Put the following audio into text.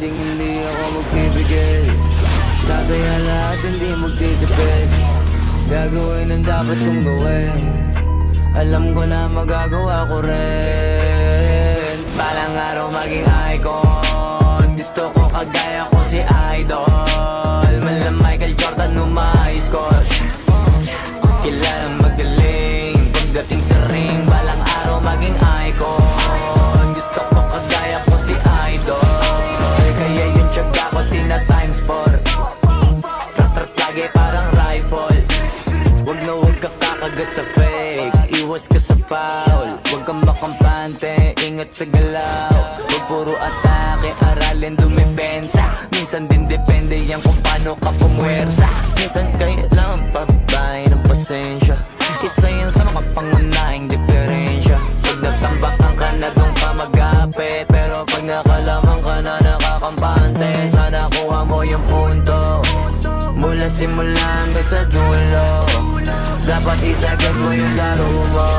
hindi ako magbibigay. Tataya lahat, hindi magtitipid. Gagawin ang dapat kong gawin. Alam ko na magagawa ko rin. Balang araw maging icon. Gusto ko kagaya ko si Idol. Mala Michael Jordan score. Kilalang magaling pagdating sa ring. Balang araw maging icon. Gusto ko kagaya ko si Idol. Kaya yung tiyaga ko tina-times 4. Rat-rat lagi parang rifle. Wag na wag ka kakagat sa fake. Iwas ka sa foul. Wag kang makampante, ingat sa galaw. Wag puro atake, aralin dumipensa. Minsan din depende yan kung paano ka pumwersa. Minsan kailangan pabay ng pasensya. Isa yan sa mga pangunahing diferensya. Pag natambakan ka na doon ka mag-apit. Pero pag nakalaman ka na nakakampante, sana kuha mo yung punto. Mula simula hanggang sa dulo, dapat isagad mo yung laro mo.